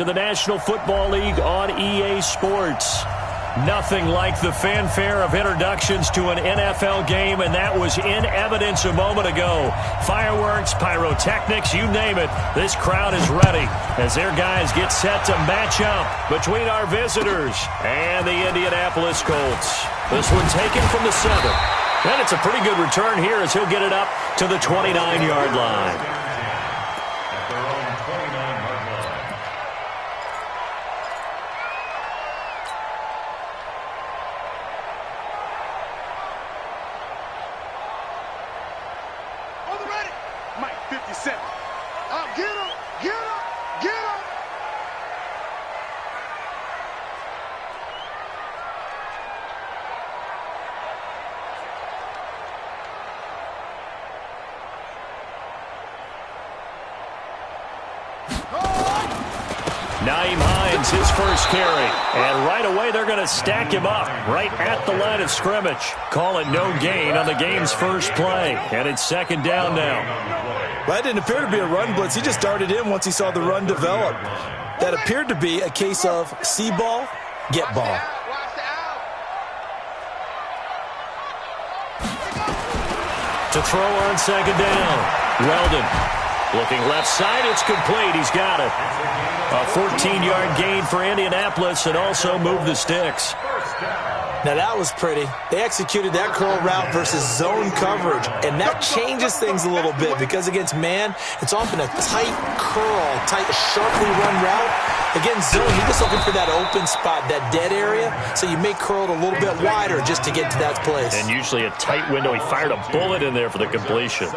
To the National Football League on EA Sports. Nothing like the fanfare of introductions to an NFL game, and that was in evidence a moment ago. Fireworks, pyrotechnics, you name it. This crowd is ready as their guys get set to match up between our visitors and the Indianapolis Colts. This one taken from the 7. And it's a pretty good return here as he'll get it up to the 29-yard line. His first carry, and right away they're going to stack him up right at the line of scrimmage. Call it no gain on the game's first play, and it's second down now. Well, that didn't appear to be a run blitz. He just darted in once he saw the run develop. That appeared to be a case of see ball, get ball. To throw on second down, Weldon. Looking left side, it's complete. He's got it. A 14-yard gain for Indianapolis and also moved the sticks. Now that was pretty. They executed that curl route versus zone coverage, and that changes things a little bit because against man, it's often a tight curl, sharply run route. Against zone, you're just looking for that open spot, that dead area, so you may curl it a little bit wider just to get to that place. And usually a tight window. He fired a bullet in there for the completion.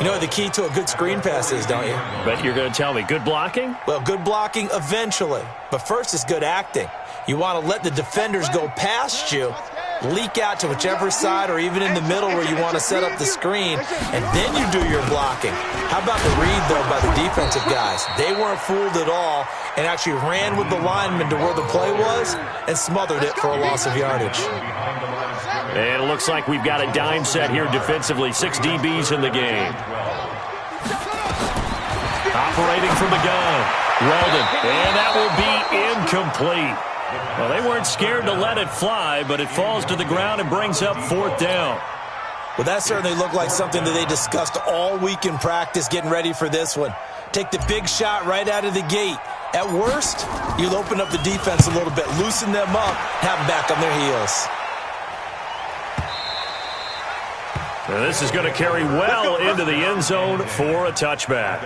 You know what the key to a good screen pass is, don't you? But you're going to tell me, good blocking? Well, good blocking eventually. But first is good acting. You want to let the defenders go past you, leak out to whichever side or even in the middle where you want to set up the screen, and then you do your blocking. How about the read, though, by the defensive guys? They weren't fooled at all and actually ran with the lineman to where the play was and smothered it for a loss of yardage. And it looks like we've got a dime set here defensively. 6 DBs in the game. Operating from the gun, Weldon, and that will be incomplete. Well, they weren't scared to let it fly, but it falls to the ground and brings up 4th down. Well, that certainly looked like something that they discussed all week in practice getting ready for this one. Take the big shot right out of the gate. At worst, you'll open up the defense a little bit, loosen them up, have them back on their heels. Now this is going to carry well into the end zone for a touchback.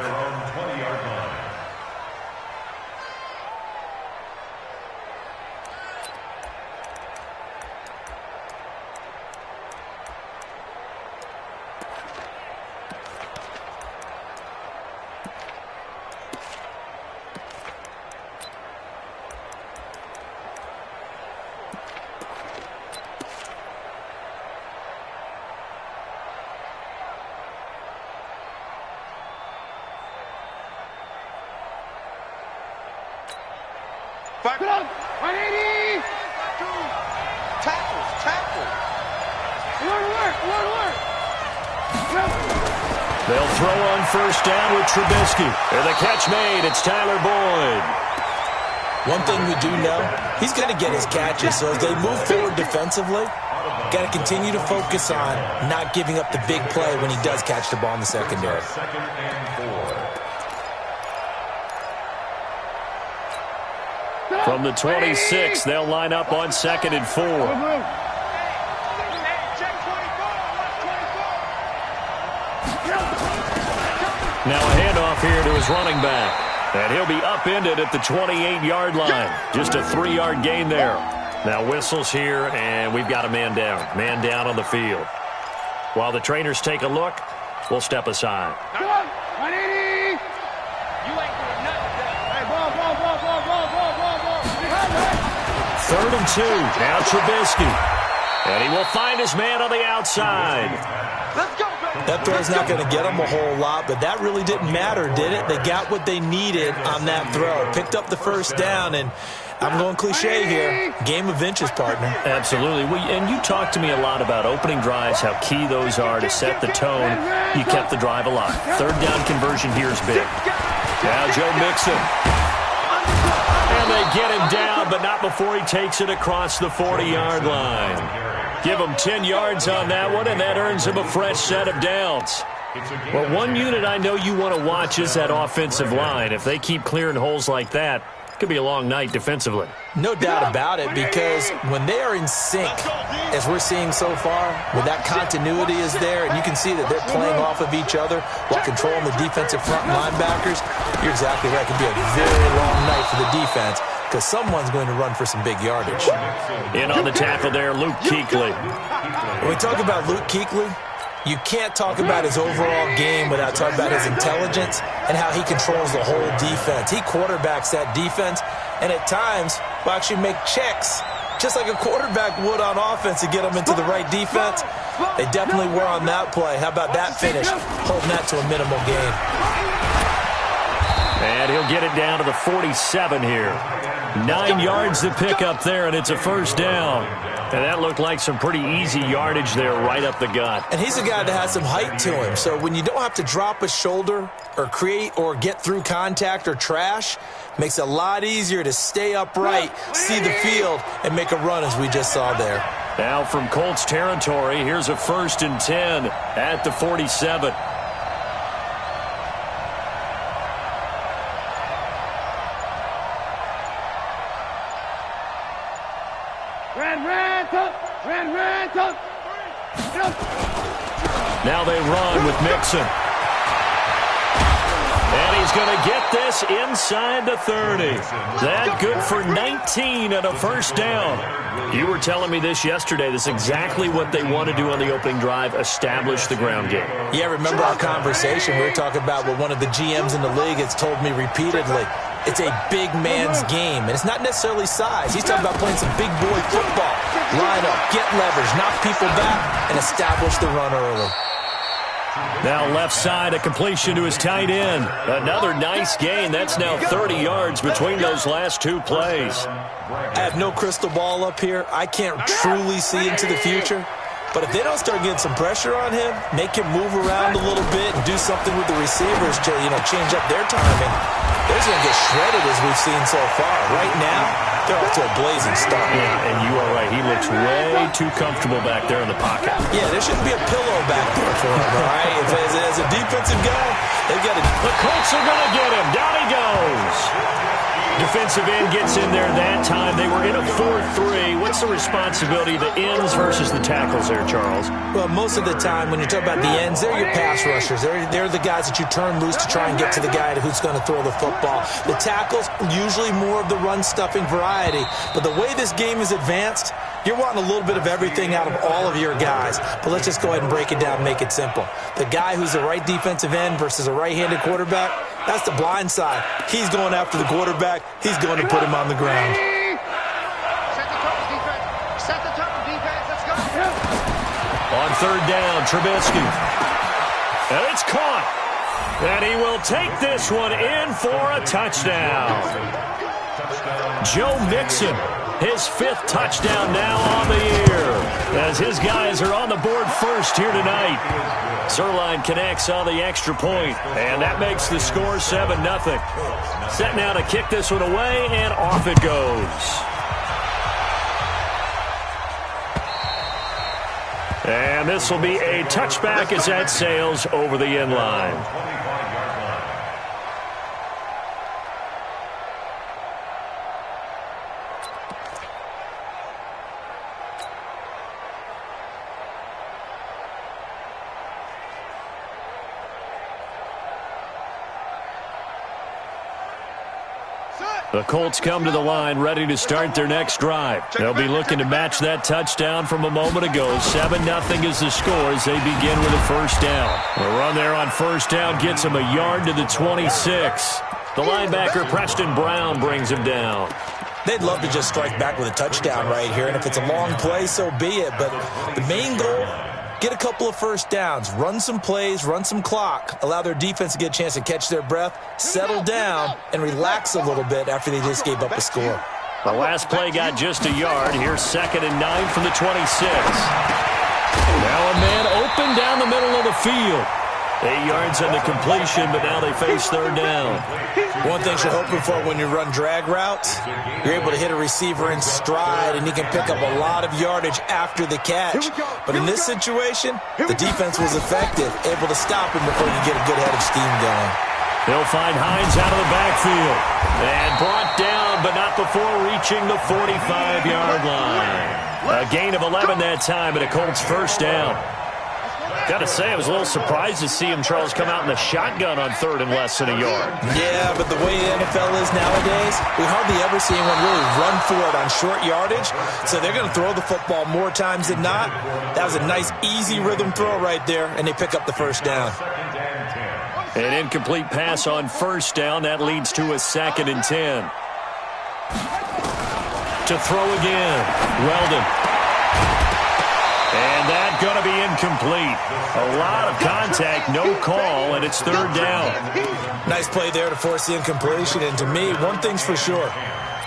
Put up, 180! Tackle. Work. They'll throw on first down with Trubisky. And the catch made, it's Tyler Boyd. One thing we do know, he's going to get his catches, so as they move forward defensively, got to continue to focus on not giving up the big play when he does catch the ball in the secondary. From the 26, they'll line up on 2nd and 4. Now a handoff here to his running back. And he'll be upended at the 28-yard line. Just a 3-yard gain there. Now whistles here, and we've got a man down. Man down on the field. While the trainers take a look, we'll step aside. 180! You ain't doing nothing. Hey, ball. 3rd and 2. Now Trubisky. And he will find his man on the outside. Let's go, baby. That throw's not going to get them a whole lot, but that really didn't matter, did it? They got what they needed on that throw. Picked up the first down, and I'm going cliche here. Game of inches, partner. Absolutely. And you talked to me a lot about opening drives, how key those are to set the tone. You kept the drive alive. 3rd down conversion here is big. Now Joe Mixon. They get him down, but not before he takes it across the 40-yard line. Give him 10 yards on that one, and that earns him a fresh set of downs. Well, one unit I know you want to watch is that offensive line. If they keep clearing holes like that, it could be a long night defensively. No doubt about it, because when they are in sync, as we're seeing so far, when that continuity is there, and you can see that they're playing off of each other while controlling the defensive front linebackers, you're exactly right. It could be a very long night for the defense, because someone's going to run for some big yardage. In on the tackle there, Luke Kuechly. When we talk about Luke Kuechly, you can't talk about his overall game without talking about his intelligence and how he controls the whole defense. He quarterbacks that defense, and at times will actually make checks, just like a quarterback would on offense to get them into the right defense. They definitely were on that play. How about that finish, holding that to a minimal gain. And he'll get it down to the 47 here. 9 yards to pick up there, and it's a first down. And that looked like some pretty easy yardage there right up the gut. And he's a guy that has some height to him. So when you don't have to drop a shoulder or create or get through contact or trash, makes it a lot easier to stay upright, see the field, and make a run as we just saw there. Now from Colts territory, here's a 1st and 10 at the 47. Now they run with Mixon. And he's going to get this inside the 30. That good for 19 and a first down. You were telling me this yesterday. This is exactly what they want to do on the opening drive, establish the ground game. Yeah, remember our conversation? We were talking about what one of the GMs in the league has told me repeatedly. It's a big man's game, and it's not necessarily size. He's talking about playing some big boy football. Line up, get leverage, knock people back, and establish the run early. Now left side, a completion to his tight end. Another nice gain. That's now 30 yards between those last two plays. I have no crystal ball up here. I can't truly see into the future. But if they don't start getting some pressure on him, make him move around a little bit and do something with the receivers to, change up their timing, they're going to get shredded as we've seen so far. Right now, they're off to a blazing start. Yeah, and you are right. He looks way too comfortable back there in the pocket. Yeah, there shouldn't be a pillow back there for him, all right? As a defensive guy, they've got to... The Colts are going to get him. Down he goes. Defensive end gets in there that time. They were in a 4-3. What's the responsibility of the ends versus the tackles there, Charles? Well, most of the time when you talk about the ends, they're your pass rushers. They're the guys that you turn loose to try and get to the guy who's going to throw the football. The tackles, usually more of the run-stuffing variety. But the way this game is advanced, you're wanting a little bit of everything out of all of your guys. But let's just go ahead and break it down and make it simple. The guy who's the right defensive end versus a right-handed quarterback, that's the blind side. He's going after the quarterback. He's going to put him on the ground. Set the tone, defense. Set the tone, defense. Let's go. On 3rd down, Trubisky. And it's caught. And he will take this one in for a touchdown. Joe Mixon, his 5th touchdown now on the year, as his guys are on the board first here tonight. Zerline connects on the extra point, and that makes the score 7-0. Set now to kick this one away, and off it goes. And this will be a touchback as that sails over the end line. The Colts come to the line ready to start their next drive. They'll be looking to match that touchdown from a moment ago. 7-0 is the score as they begin with a first down. The run there on first down gets him a yard to the 26. The linebacker, Preston Brown, brings him down. They'd love to just strike back with a touchdown right here, and if it's a long play, so be it. But the main goal, get a couple of first downs, run some plays, run some clock, allow their defense to get a chance to catch their breath, settle down, and relax a little bit after they just gave up a score. The last play got just a yard. Here's 2nd and 9 from the 26. Now a man open down the middle of the field. 8 yards on the completion, but now they face third down. One thing you're hoping for when you run drag routes, you're able to hit a receiver in stride, and he can pick up a lot of yardage after the catch. But in this situation, the defense was effective, able to stop him before you get a good head of steam going. They'll find Hines out of the backfield. And brought down, but not before reaching the 45-yard line. A gain of 11 that time, and a Colts first down. Got to say, I was a little surprised to see him, Charles, come out in the shotgun on third and less than a yard. Yeah, but the way the NFL is nowadays, we hardly ever see anyone really run for it on short yardage. So they're going to throw the football more times than not. That was a nice, easy rhythm throw right there, and they pick up the first down. An incomplete pass on first down. That leads to a 2nd and 10. To throw again. Weldon. And that's going to be incomplete. A lot of contact, no call, and it's third down. Nice play there to force the incompletion. And to me, one thing's for sure.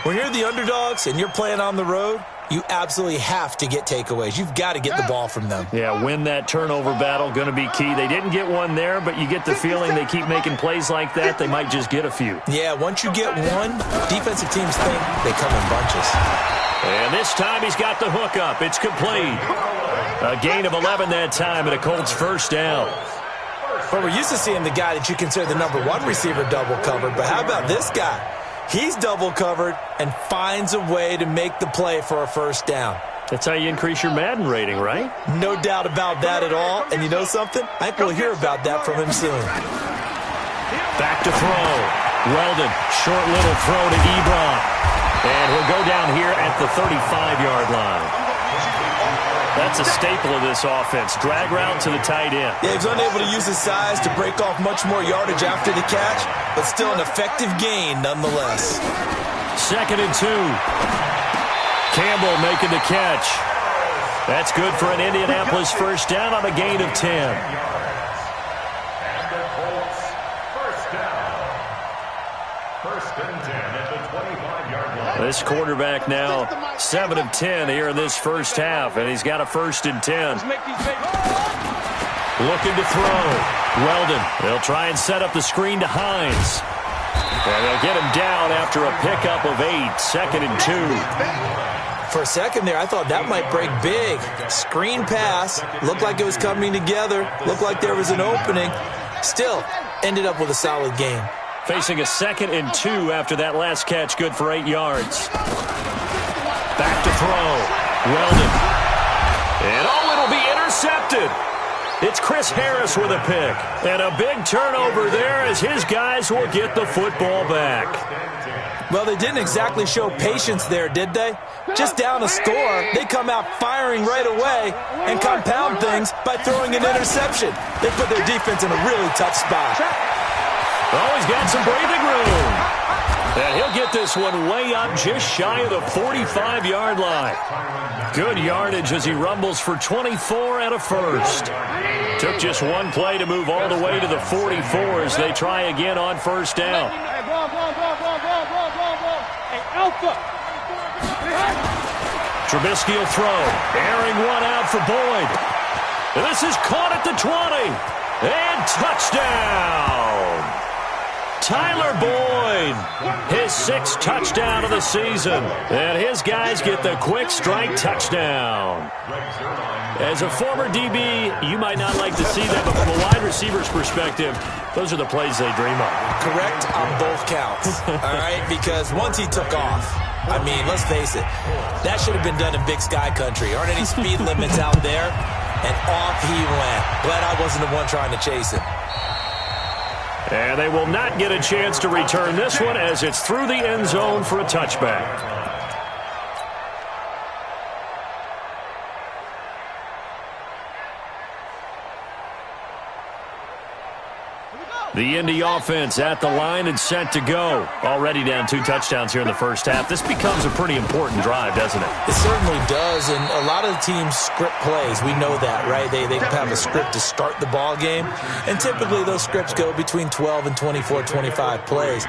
When you're the underdogs and you're playing on the road, you absolutely have to get takeaways. You've got to get the ball from them. Yeah, win that turnover battle, going to be key. They didn't get one there, but you get the feeling they keep making plays like that, they might just get a few. Yeah, once you get one, defensive teams think they come in bunches. And this time he's got the hook up. It's complete. A gain of 11 that time, and a Colts first down. But we're used to seeing the guy that you consider the number one receiver double covered, but how about this guy? He's double covered and finds a way to make the play for a first down. That's how you increase your Madden rating, right? No doubt about that at all. And you know something? I think we'll hear about that from him soon. Back to throw. Weldon, short little throw to Ebron. And he'll go down here at the 35-yard line. That's a staple of this offense. Drag route to the tight end. Yeah, he was unable to use his size to break off much more yardage after the catch, but still an effective gain nonetheless. 2nd and 2. Campbell making the catch. That's good for an Indianapolis first down on a gain of 10. This quarterback now 7 of 10 here in this first half, and he's got a 1st and 10. Looking to throw. Weldon, they'll try and set up the screen to Hines. And they'll get him down after a pickup of 8, 2nd and 2. For a second there, I thought that might break big. Screen pass, looked like it was coming together, looked like there was an opening. Still, ended up with a solid game. Facing a 2nd and 2 after that last catch, good for 8 yards. Back to throw. Weldon. And it'll be intercepted. It's Chris Harris with a pick. And a big turnover there as his guys will get the football back. Well, they didn't exactly show patience there, did they? Just down a score, they come out firing right away and compound things by throwing an interception. They put their defense in a really tough spot. Oh, he's got some breathing room. And he'll get this one way up just shy of the 45-yard line. Good yardage as he rumbles for 24 and a first. Took just one play to move all the way to the 44 as they try again on first down. Trubisky will throw. Airing one out for Boyd. And this is caught at the 20. And touchdown. Tyler Boyd, his 6th touchdown of the season. And his guys get the quick strike touchdown. As a former DB, you might not like to see that, but from a wide receiver's perspective, those are the plays they dream of. Correct on both counts, all right? Because once he took off, I mean, let's face it, that should have been done in Big Sky Country. Aren't any speed limits out there? And off he went. Glad I wasn't the one trying to chase him. And they will not get a chance to return this one as it's through the end zone for a touchback. The Indy offense at the line and set to go. Already down 2 touchdowns here in the first half. This becomes a pretty important drive, doesn't it? It certainly does, and a lot of the teams script plays. We know that, right? They have a script to start the ball game, and typically those scripts go between 12 and 24, 25 plays.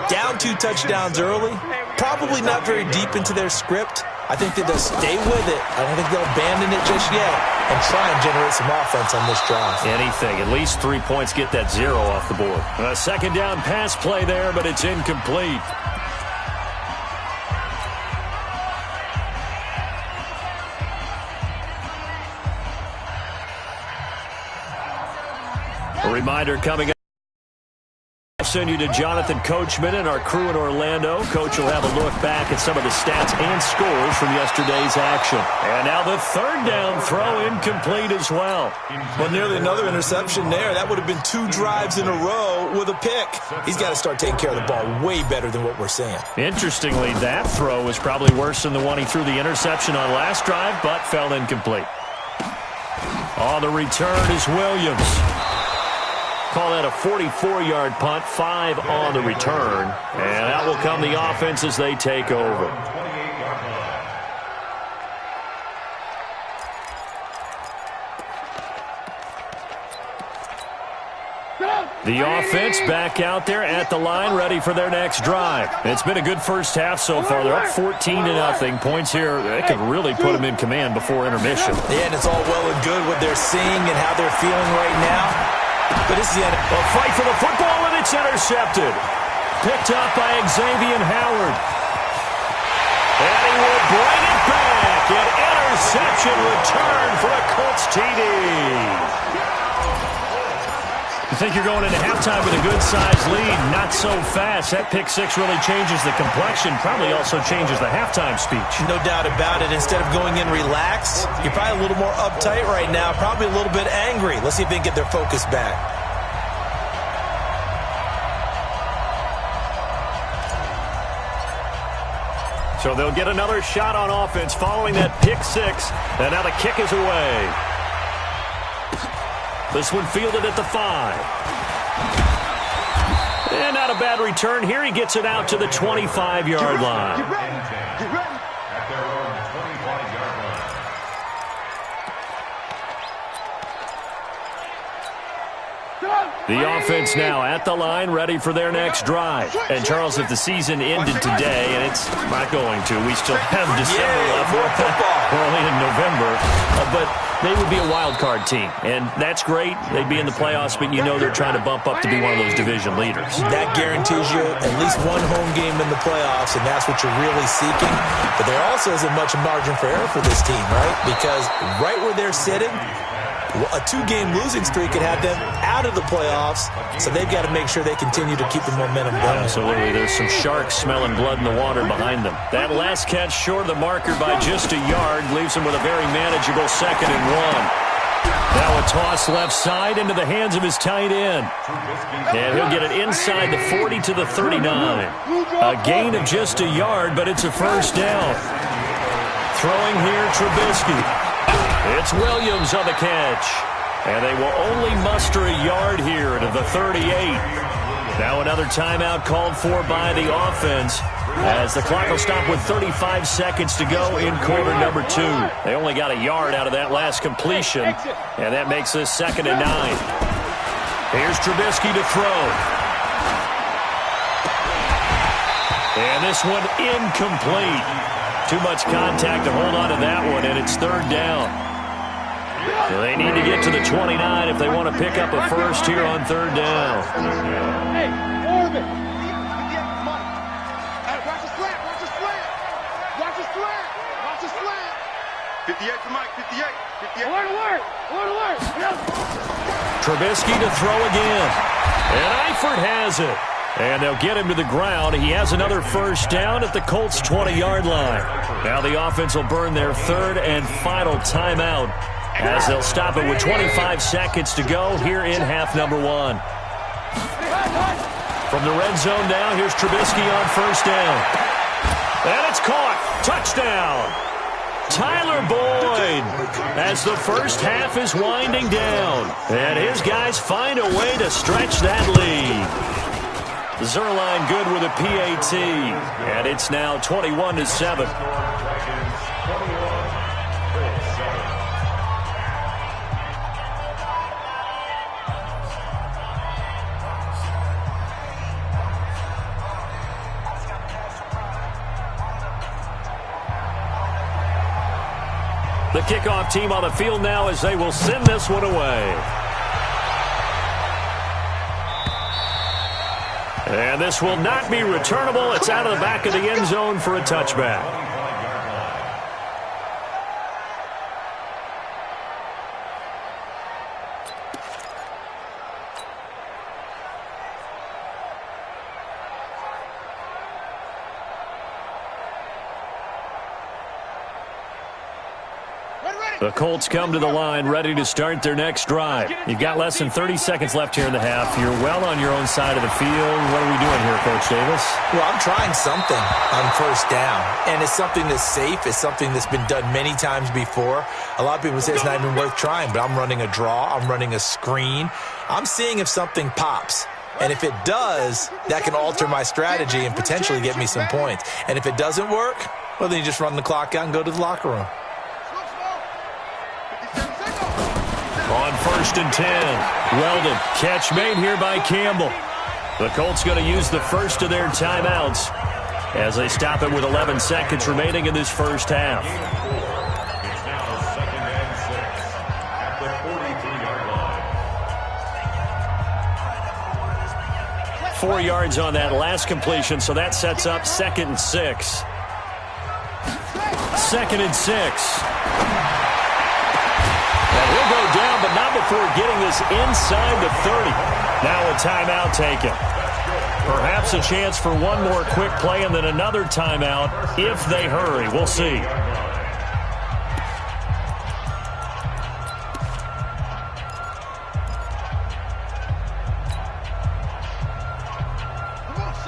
Down 2 touchdowns early, probably not very deep into their script. I think that they'll stay with it. I don't think they'll abandon it just yet and try and generate some offense on this drive. Anything. At least 3 points, get that 0 off the board. A second down pass play there, but it's incomplete. A reminder coming up. Send you to Jonathan Coachman and our crew in Orlando. Coach will have a look back at some of the stats and scores from yesterday's action. And now the third down throw incomplete as well. Well, nearly another interception there. That would have been 2 drives in a row with a pick. He's got to start taking care of the ball way better than what we're seeing. Interestingly, that throw was probably worse than the one he threw the interception on last drive, but fell incomplete. On the return is Williams. Call that a 44-yard punt, 5 on the return. And that will come the offense as they take over. The offense back out there at the line, ready for their next drive. It's been a good first half so far. They're up 14-0. Points here, they could really put them in command before intermission. Yeah, and it's all well and good what they're seeing and how they're feeling right now. But this is the end. A fight for the football, and it's intercepted. Picked up by Xavier Howard. And he will bring it back. An interception return for a Colts TD. You think you're going into halftime with a good-sized lead. Not so fast. That pick six really changes the complexion. Probably also changes the halftime speech. No doubt about it. Instead of going in relaxed, you're probably a little more uptight right now. Probably a little bit angry. Let's see if they can get their focus back. So they'll get another shot on offense following that pick six. And now the kick is away. This one fielded at the 5. And not a bad return here. He gets it out to the 25-yard line. Get ready. Get ready. At their own 25-yard line. The offense now at the line, ready for their next drive. And, Charles, if the season ended today, and it's not going to, we still have December left. We're only in November. But they would be a wild card team, and that's great. They'd be in the playoffs, but you know they're trying to bump up to be one of those division leaders. That guarantees you at least one home game in the playoffs, and that's what you're really seeking. But there also isn't much margin for error for this team, right? Because right where they're sitting, a 2-game losing streak could have them out of the playoffs, so they've got to make sure they continue to keep the momentum going. Absolutely. There's some sharks smelling blood in the water behind them. That last catch short of the marker by just a yard leaves them with a very manageable 2nd and 1. Now a toss left side into the hands of his tight end. And he'll get it inside the 40 to the 39. A gain of just a yard, but it's a first down. Throwing here, Trubisky. It's Williams on the catch. And they will only muster a yard here to the 38. Now another timeout called for by the offense as the clock will stop with 35 seconds to go in quarter number 2. They only got a yard out of that last completion, and that makes this 2nd and 9. Here's Trubisky to throw. And this one incomplete. Too much contact to hold on to that one, and it's 3rd down. So they need to get to the 29 if they want to pick up a first here on 3rd down. Hey, Orbit. Watch the slant. Watch the slant. Watch the slant. Watch the slant. 58 to Mike. 58. 58. Alert. Alert. Trubisky to throw again. And Eifert has it. And they'll get him to the ground. He has another first down at the Colts' 20-yard line. Now the offense will burn their 3rd and final timeout as they'll stop it with 25 seconds to go here in half number 1. From the red zone now, here's Trubisky on first down. And it's caught. Touchdown. Tyler Boyd as the first half is winding down. And his guys find a way to stretch that lead. Zerline good with a PAT. And it's now 21-7. The kickoff team on the field now as they will send this one away. And this will not be returnable. It's out of the back of the end zone for a touchback. The Colts come to the line ready to start their next drive. You've got less than 30 seconds left here in the half. You're well on your own side of the field. What are we doing here, Coach Davis? Well, I'm trying something on first down, and it's something that's safe. It's something that's been done many times before. A lot of people say it's not even worth trying, but I'm running a draw. I'm running a screen. I'm seeing if something pops. And if it does, that can alter my strategy and potentially get me some points. And if it doesn't work, well, then you just run the clock out and go to the locker room. On 1st and 10, Weldon. Catch made here by Campbell. The Colts going to use the first of their timeouts as they stop it with 11 seconds remaining in this first half. It's now 2nd and 6 at the 43-yard line. 4 yards on that last completion, so that sets up 2nd and 6. 2nd and 6. He'll go down, but not before getting this inside the 30. Now a timeout taken. Perhaps a chance for one more quick play and then another timeout if they hurry. We'll see.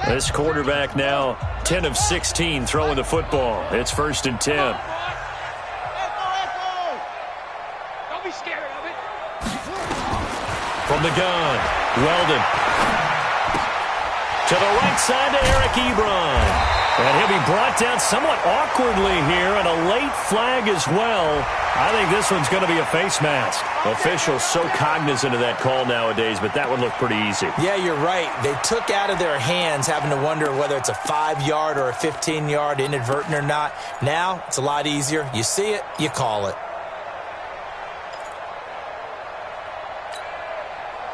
This quarterback now 10 of 16 throwing the football. It's 1st and 10. From the gun, Weldon. To the right side to Eric Ebron. And he'll be brought down somewhat awkwardly here, and a late flag as well. I think this one's going to be a face mask. Officials so cognizant of that call nowadays, but that would look pretty easy. Yeah, you're right. They took out of their hands having to wonder whether it's a 5-yard or a 15-yard inadvertent or not. Now, it's a lot easier. You see it, you call it.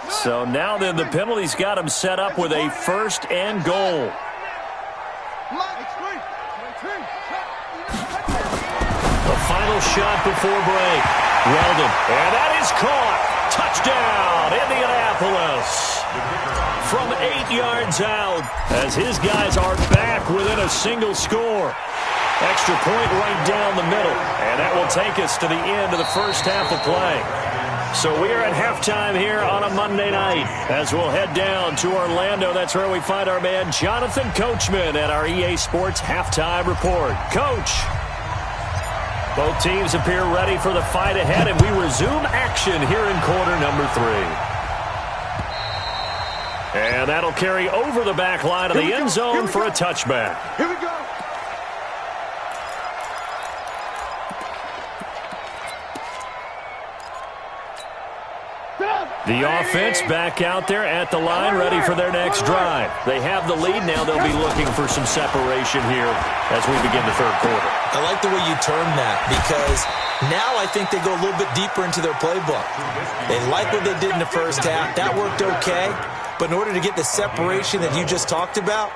So now then the penalty's got him set up with a 1st and goal. The final shot before break. Weldon. And that is caught. Touchdown, Indianapolis. From 8 yards out as his guys are back within a single score. Extra point right down the middle. And that will take us to the end of the first half of play. So we are at halftime here on a Monday night as we'll head down to Orlando. That's where we find our man Jonathan Coachman at our EA Sports Halftime Report. Coach, both teams appear ready for the fight ahead, and we resume action here in quarter number 3. And that'll carry over the back line of the end zone for a touchback. Here we go. The offense back out there at the line, ready for their next drive. They have the lead. Now they'll be looking for some separation here as we begin the third quarter. I like the way you term that because now I think they go a little bit deeper into their playbook. They like what they did in the first half. That worked okay. But in order to get the separation that you just talked about,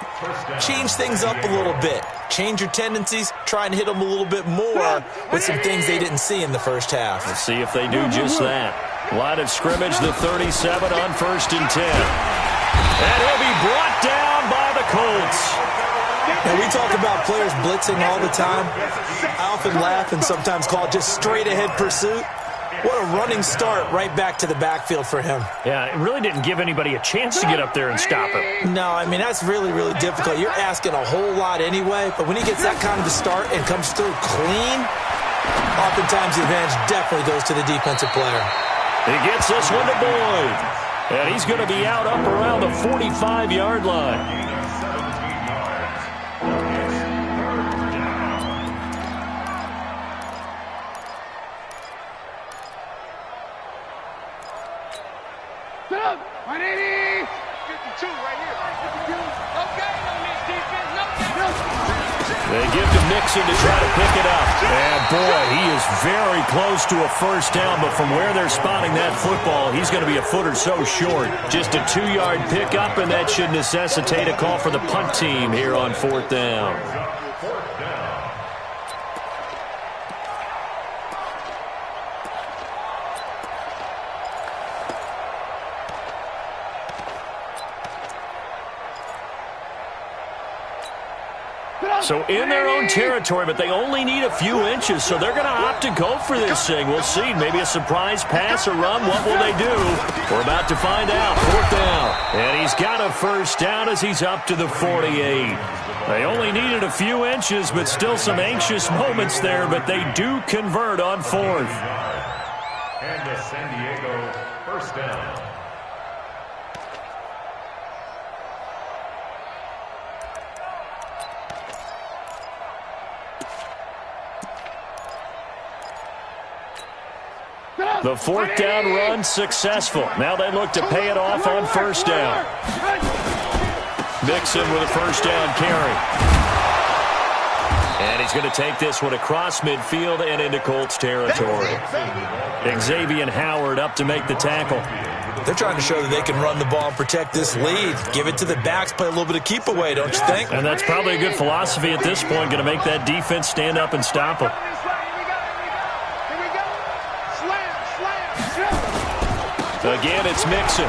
change things up a little bit. Change your tendencies. Try and hit them a little bit more with some things they didn't see in the first half. Let's see if they do just that. Line of scrimmage, the 37 on 1st and 10. And he'll be brought down by the Colts. Now, we talk about players blitzing all the time. I often laugh and sometimes call it just straight-ahead pursuit. What a running start right back to the backfield for him. Yeah, it really didn't give anybody a chance to get up there and stop him. No, I mean, that's really, really difficult. You're asking a whole lot anyway, but when he gets that kind of a start and comes through clean, oftentimes the advantage definitely goes to the defensive player. He gets this one to Boyd. And he's going to be out up around the 45-yard line. They give to Mixon to try to pick it up. And, boy, he is very close to a first down, but from where they're spotting that football, he's going to be a foot or so short. Just a 2-yard pickup, and that should necessitate a call for the punt team here on 4th down. So in their own territory, but they only need a few inches, so they're going to opt to go for this thing. We'll see. Maybe a surprise pass or run. What will they do? We're about to find out. 4th down. And he's got a first down as he's up to the 48. They only needed a few inches, but still some anxious moments there, but they do convert on 4th. And the San Diego first down. The 4th down run successful. Now they look to pay it off on first down. Mixon with a first down carry. And he's going to take this one across midfield and into Colts territory. Xavier Howard up to make the tackle. They're trying to show that they can run the ball and protect this lead. Give it to the backs, play a little bit of keep away, don't you think? And that's probably a good philosophy at this point, going to make that defense stand up and stop them. Again, it's Mixon.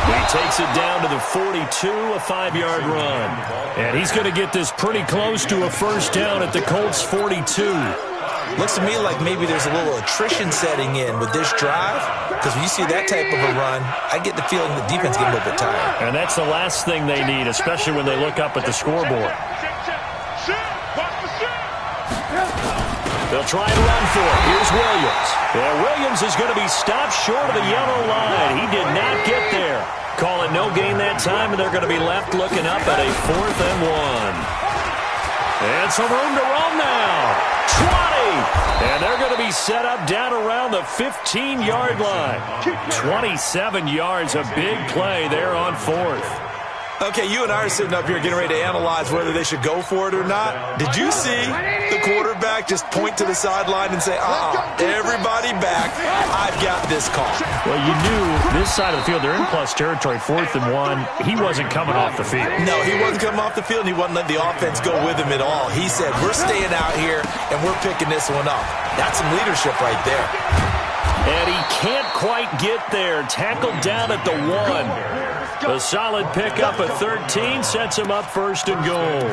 He takes it down to the 42, a 5-yard run. And he's going to get this pretty close to a first down at the Colts 42. Looks to me like maybe there's a little attrition setting in with this drive, because when you see that type of a run, I get the feeling the defense gets a little bit tired. And that's the last thing they need, especially when they look up at the scoreboard. They'll try and run for it. Here's Williams. Yeah, Williams is going to be stopped short of the yellow line. He did not get there. Call it no gain that time, and they're going to be left looking up at a 4th and 1. And some room to roam now. 20. And they're going to be set up down around the 15-yard line. 27 yards, a big play there on 4th. Okay, you and I are sitting up here getting ready to analyze whether they should go for it or not. Did you see the quarterback just point to the sideline and say, everybody back, I've got this call? Well, you knew this side of the field, they're in plus territory, 4th and 1. He wasn't coming off the field. No, he wasn't coming off the field, and he wasn't letting the offense go with him at all. He said, we're staying out here, and we're picking this one up. That's some leadership right there. And he can't quite get there. Tackled down at the 1. A solid pickup at 13 sets him up 1st and goal.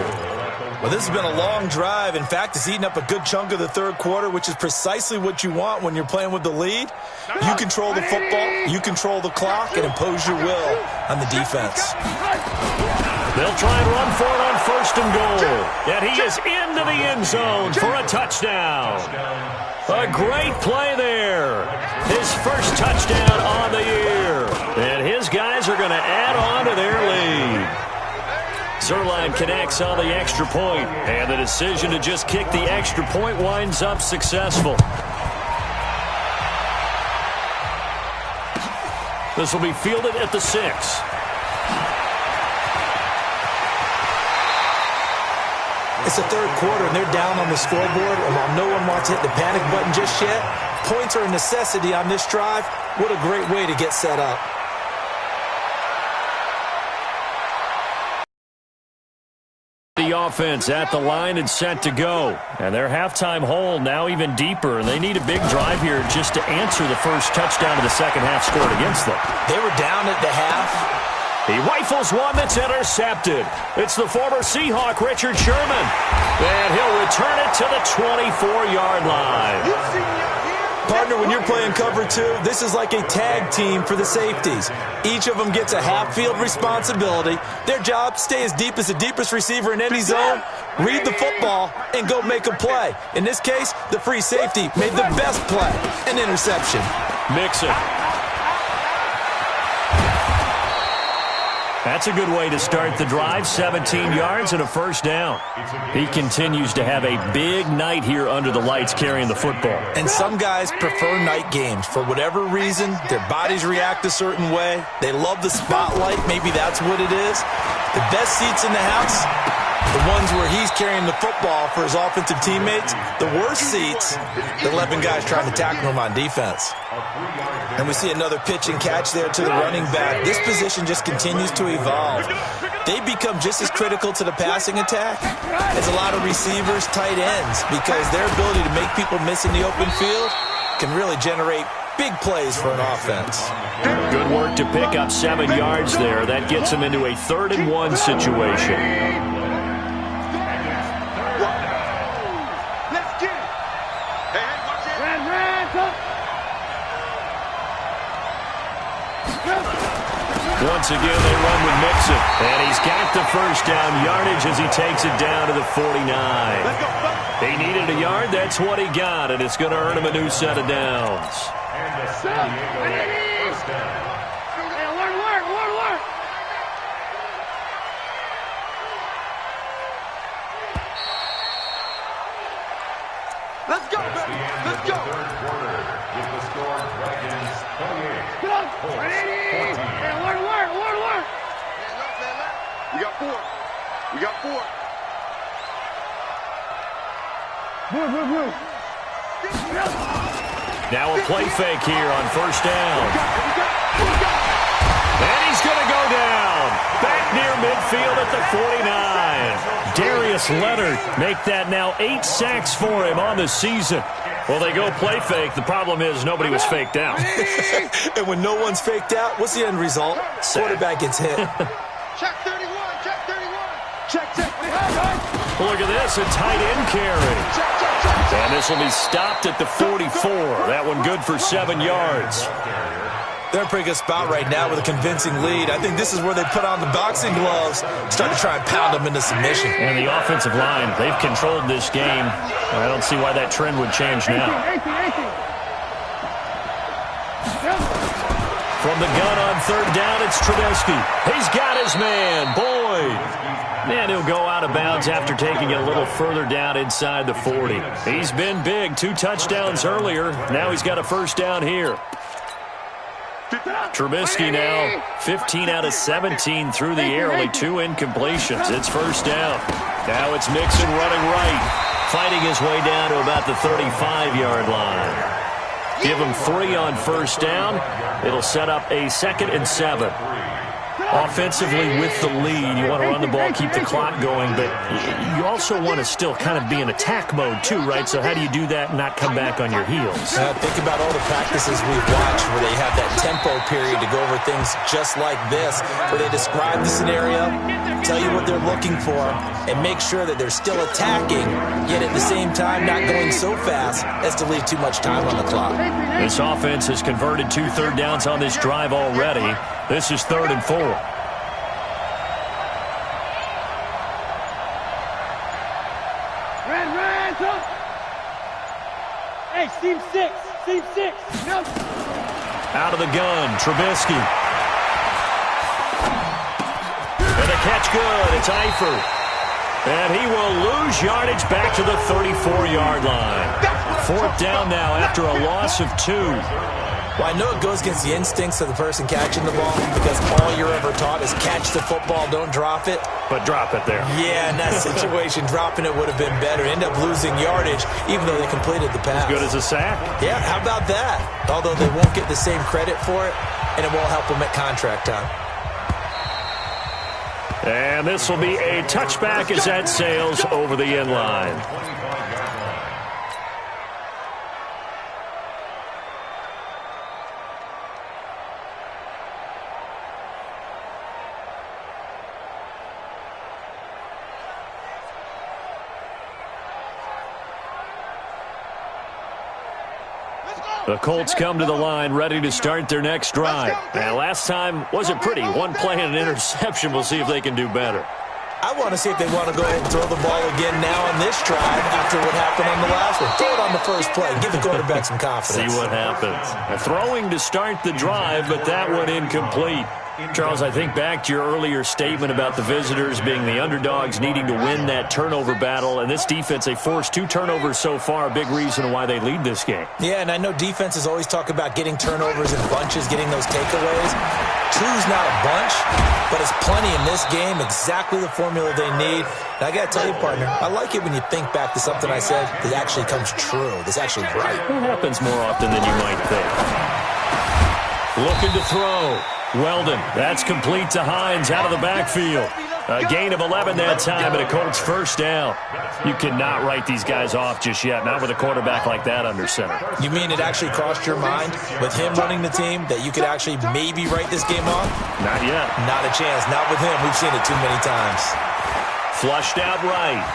Well, this has been a long drive. In fact, it's eaten up a good chunk of the 3rd quarter, which is precisely what you want when you're playing with the lead. You control the football, you control the clock, and impose your will on the defense. They'll try and run for it on 1st and goal. And he is into the end zone for a touchdown. A great play there. His first touchdown on the year. And his guys are going to add on to their lead. Zuerlein connects on the extra point, and the decision to just kick the extra point winds up successful. This will be fielded at the 6. It's the 3rd quarter, and they're down on the scoreboard, and while no one wants to hit the panic button just yet, points are a necessity on this drive. What a great way to get set up. The offense at the line and set to go. And their halftime hole now even deeper, and they need a big drive here just to answer the first touchdown of the second half scored against them. They were down at the half. He rifles one that's intercepted. It's the former Seahawk, Richard Sherman. And he'll return it to the 24-yard line. Partner, when you're playing cover 2, this is like a tag team for the safeties. Each of them gets a half-field responsibility. Their job, stay as deep as the deepest receiver in any zone, read the football, and go make a play. In this case, the free safety made the best play, an interception. Mixon. That's a good way to start the drive. 17 yards and a first down. He continues to have a big night here under the lights carrying the football. And some guys prefer night games. For whatever reason, their bodies react a certain way. They love the spotlight. Maybe that's what it is. The best seats in the house, the ones where he's carrying the football for his offensive teammates, the worst seats, the 11 guys trying to tackle him on defense. And we see another pitch and catch there to the running back. This position just continues to evolve. They become just as critical to the passing attack as a lot of receivers, tight ends, because their ability to make people miss in the open field can really generate big plays for an offense. Good work to pick up 7 yards there. That gets them into a 3rd and 1 situation. Let's get it. Hey, watch it. Once again, they run with Mixon. And he's got the first down yardage as he takes it down to the 49. He needed a yard. That's what he got, and it's going to earn him a new set of downs. Let's go, baby. Let's go. With the score, Dragons 28. We got 4. We got 4. Now a play fake here on first down. And he's going to go down. Back near midfield at the 49. Darius Leonard make that now 8 sacks for him on the season. Well, they go play fake. The problem is nobody was faked out. And when no one's faked out, what's the end result? Quarterback gets hit. Check 31. Check 31. Check. Look at this, a tight end carry. And this will be stopped at the 44. That one good for 7 yards. They're in a pretty good spot right now with a convincing lead. I think this is where they put on the boxing gloves, start to try and pound them into submission. And the offensive line, they've controlled this game. I don't see why that trend would change now. From the gun on 3rd down, it's Trubisky. He's got his man, Boyd. And he'll go out of bounds after taking it a little further down inside the 40. He's been big, 2 touchdowns earlier. Now he's got a first down here. Trubisky now 15 out of 17 through the air, only 2 incompletions. It's first down. Now it's Mixon running right, fighting his way down to about the 35-yard line. Give him 3 on first down. It'll set up a 2nd and 7. Offensively with the lead, you want to run the ball, keep the clock going, but you also want to still kind of be in attack mode too, right? So how do you do that and not come back on your heels? Think about all the practices we've watched where they have that tempo period to go over things just like this, where they describe the scenario, tell you what they're looking for, and make sure that they're still attacking, yet at the same time not going so fast as to leave too much time on the clock. This offense has converted 2 third downs on this drive already. This is 3rd and 4. Hey, seam 6. No. Out of the gun, Trubisky. And the catch good. It's Eifert. And he will lose yardage back to the 34-yard line. 4th down now after a loss of 2. Well, I know it goes against the instincts of the person catching the ball because all you're ever taught is catch the football, don't drop it. But drop it there. Yeah, in that situation, dropping it would have been better. End up losing yardage, even though they completed the pass. As good as a sack. Yeah, how about that? Although they won't get the same credit for it, and it won't help them at contract time. And this will be a touchback as that sails over the end line. The Colts come to the line ready to start their next drive. Now, last time wasn't pretty. 1 play and an interception. We'll see if they can do better. I want to see if they want to go ahead and throw the ball again now on this drive after what happened on the last one. Throw it on the first play. Give the quarterback some confidence. See what happens. Throwing to start the drive, but that one incomplete. Charles, I think back to your earlier statement about the visitors being the underdogs needing to win that turnover battle. And this defense, they forced 2 turnovers so far, a big reason why they lead this game. Yeah, and I know defenses always talk about getting turnovers in bunches, getting those takeaways. Two's not a bunch, but it's plenty in this game, exactly the formula they need. And I got to tell you, partner, I like it when you think back to something I said that actually comes true, that's actually right. It happens more often than you might think. Looking to throw. Weldon, that's complete to Hines out of the backfield. A gain of 11 that time, and a Colts first down. You cannot write these guys off just yet, not with a quarterback like that under center. You mean it actually crossed your mind with him running the team that you could actually maybe write this game off? Not yet. Not a chance. Not with him. We've seen it too many times. Flushed out right.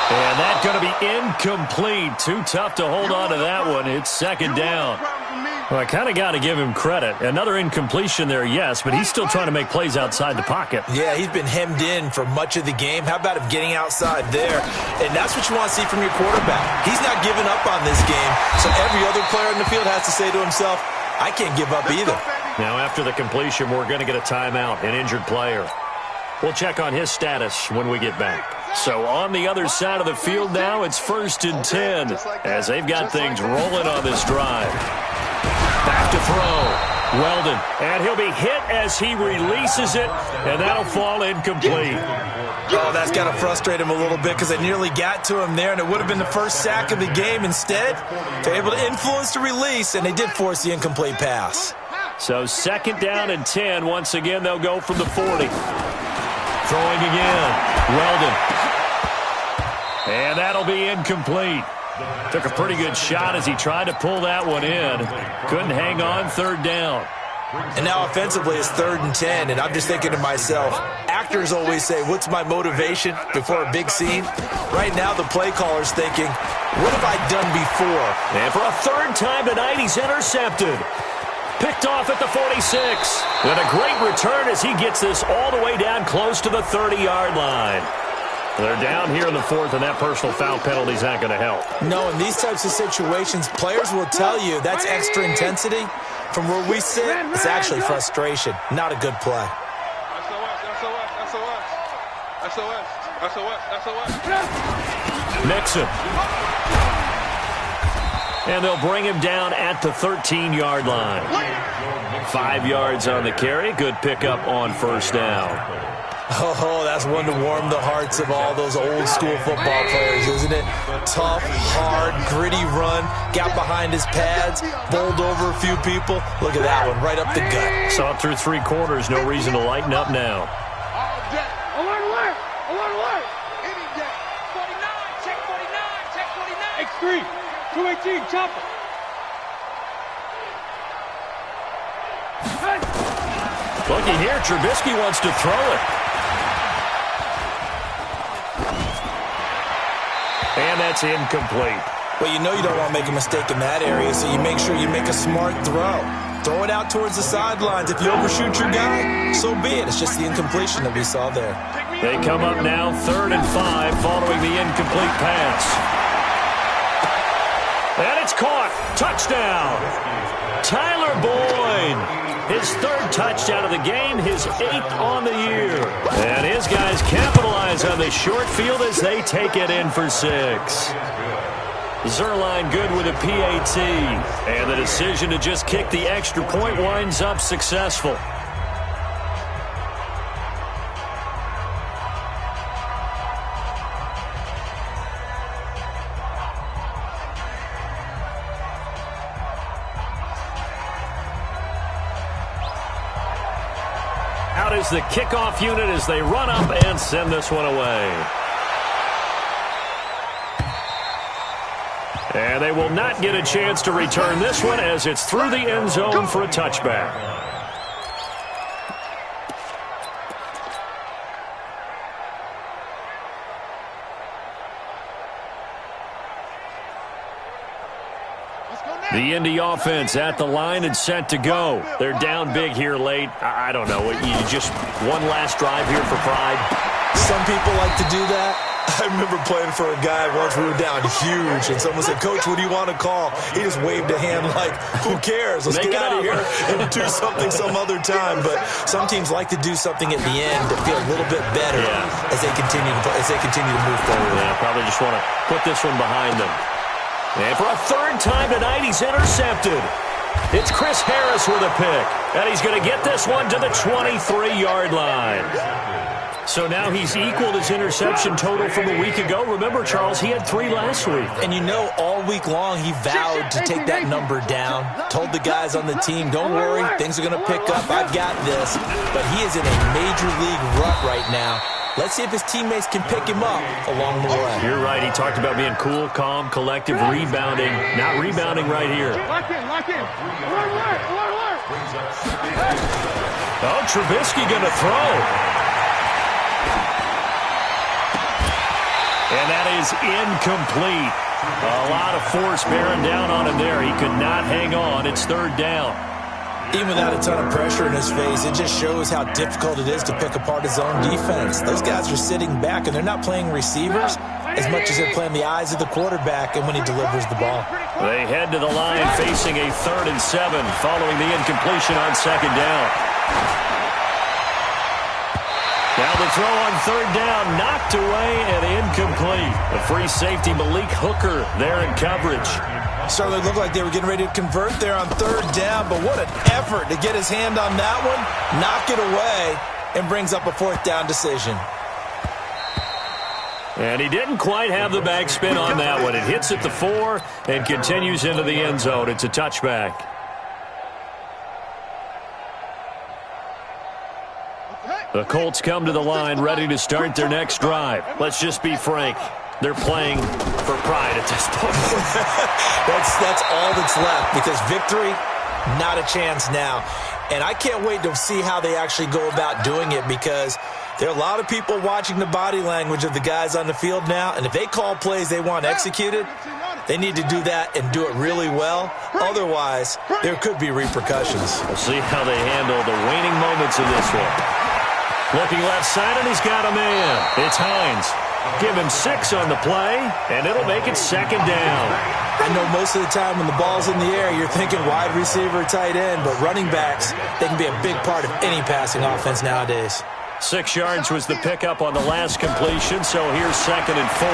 And that's going to be incomplete. Too tough to hold on to that one. It's second down. Well, I kind of got to give him credit. Another incompletion there, yes, but he's still trying to make plays outside the pocket. Yeah, he's been hemmed in for much of the game. How about him getting outside there? And that's what you want to see from your quarterback. He's not giving up on this game, so every other player in the field has to say to himself, I can't give up either. Now, after the completion, we're going to get a timeout, an injured player. We'll check on his status when we get back. So on the other side of the field now, it's 1st and 10 as they've got things rolling on this drive. Back to throw. Weldon, and he'll be hit as he releases it, and that'll fall incomplete. Oh, that's got to frustrate him a little bit because they nearly got to him there, and it would have been the first sack of the game. Instead, they're able to influence the release, and they did force the incomplete pass. So 2nd down and 10. Once again, they'll go from the 40. Throwing again. Weldon. And that'll be incomplete. Took a pretty good shot as he tried to pull that one in. Couldn't hang on, 3rd down. And now offensively it's 3rd and 10, and I'm just thinking to myself, actors always say, what's my motivation before a big scene? Right now the play caller's thinking, what have I done before? And for a 3rd time tonight, he's intercepted. Picked off at the 46. And a great return as he gets this all the way down close to the 30-yard line. They're down here in the 4th, and that personal foul penalty is not going to help. No, in these types of situations, players will tell you that's extra intensity. From where we sit, it's actually frustration. Not a good play. Mixon. And they'll bring him down at the 13-yard line. 5 yards on the carry. Good pickup on 1st down. Oh, that's one to warm the hearts of all those old-school football players, isn't it? Tough, hard, gritty run, got behind his pads, bowled over a few people. Look at that one, right up the gut. Saw it through 3 quarters, no reason to lighten up now. Alert, alert! Alert, alert! 49, check 49, check 49. X3, 218, chopper. Looking here, Trubisky wants to throw it. And that's incomplete. Well, you know you don't want to make a mistake in that area, so you make sure you make a smart throw. Throw it out towards the sidelines. If you overshoot your guy, so be it. It's just the incompletion that we saw there. They come up now 3rd and 5 following the incomplete pass. And it's caught. Touchdown. Tyler Boyd. His 3rd touchdown of the game, his 8th on the year. And his guys capitalize on the short field as they take it in for 6. Zerline good with a PAT. And the decision to just kick the extra point winds up successful. Out is the kickoff unit as they run up and send this one away. And they will not get a chance to return this one as it's through the end zone for a touchback. The Indy offense at the line and set to go. They're down big here late. I don't know. You just one last drive here for pride. Some people like to do that. I remember playing for a guy once. We were down huge, and someone said, Coach, what do you want to call? He just waved a hand like, who cares? Let's get out of here and do something some other time. But some teams like to do something at the end to feel a little bit better as they continue to move forward. Yeah, probably just want to put this one behind them. And for a 3rd time tonight, he's intercepted. It's Chris Harris with a pick, and he's going to get this one to the 23-yard line. So now he's equaled his interception total from a week ago. Remember, Charles, he had 3 last week. And you know, all week long he vowed to take that number down. Told the guys on the team, don't worry, things are going to pick up. I've got this. But he is in a major league rut right now. Let's see if his teammates can pick him up along the way. You're right. He talked about being cool, calm, collective, rebounding. Not rebounding right here. Lock in, lock in. Alert. Oh, Trubisky going to throw. And that is incomplete. A lot of force bearing down on him there. He could not hang on. It's 3rd down. Even without a ton of pressure in his face, it just shows how difficult it is to pick apart his own defense. Those guys are sitting back, and they're not playing receivers as much as they're playing the eyes of the quarterback and when he delivers the ball. They head to the line facing a 3rd and 7 following the incompletion on 2nd down. Now the throw on 3rd down, knocked away and incomplete. The free safety, Malik Hooker, there in coverage. Certainly looked like they were getting ready to convert there on 3rd down, but what an effort to get his hand on that one, knock it away, and brings up a 4th down decision. And he didn't quite have the backspin on that one. It hits at the 4 and continues into the end zone. It's a touchback. The Colts come to the line ready to start their next drive. Let's just be frank. They're playing for pride at this point. That's all that's left, because victory, not a chance now. And I can't wait to see how they actually go about doing it, because there are a lot of people watching the body language of the guys on the field now, and if they call plays they want executed, they need to do that and do it really well. Otherwise, there could be repercussions. We'll see how they handle the waning moments of this one. Looking left side, and he's got a man. It's Hines. Give him 6 on the play, and it'll make it 2nd down. I know most of the time when the ball's in the air, you're thinking wide receiver, tight end, but running backs, they can be a big part of any passing offense nowadays. 6 yards was the pickup on the last completion, so here's 2nd and 4.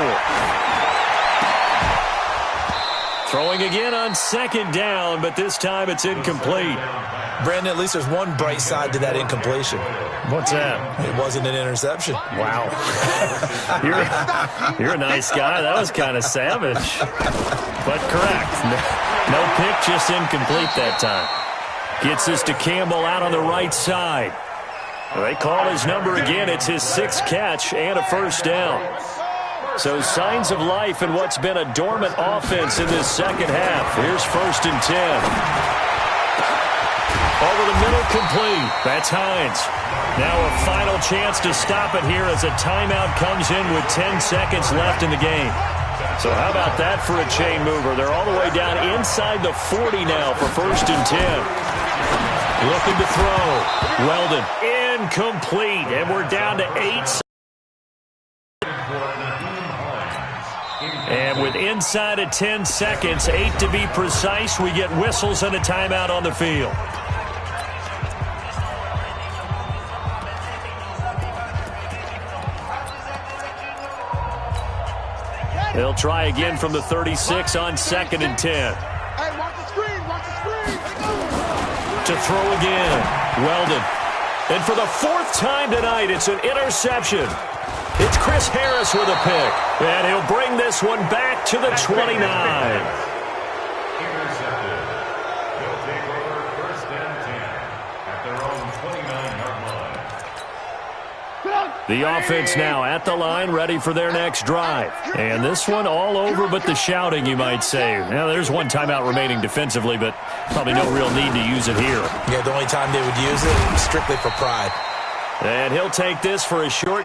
Throwing again on 2nd down, but this time it's incomplete. Brandon, at least there's one bright side to that incompletion. What's that? It wasn't an interception. Wow. You're a nice guy. That was kind of savage. But correct. No pick, just incomplete that time. Gets this to Campbell out on the right side. They call his number again. It's his 6th catch and a 1st down. So signs of life in what's been a dormant offense in this 2nd half. Here's 1st and 10. Over the middle, complete. That's Hines. Now a final chance to stop it here as a timeout comes in with 10 seconds left in the game. So how about that for a chain mover? They're all the way down inside the 40 now for 1st and 10. Looking to throw. Weldon, incomplete. And we're down to 8. And with inside of 10 seconds, 8 to be precise, we get whistles and a timeout on the field. They'll try again from the 36 on 2nd and 10. Hey, watch the screen, watch the screen. To throw again, Weldon. And for the 4th time tonight, it's an interception. It's Chris Harris with a pick. And he'll bring this one back to the 29. Intercepted. They'll take over 1st and 10 at their own 29-yard line. The offense now at the line, ready for their next drive. And this one all over but the shouting, you might say. Now, there's one timeout remaining defensively, but probably no real need to use it here. Yeah, the only time they would use it, strictly for pride. And he'll take this for a short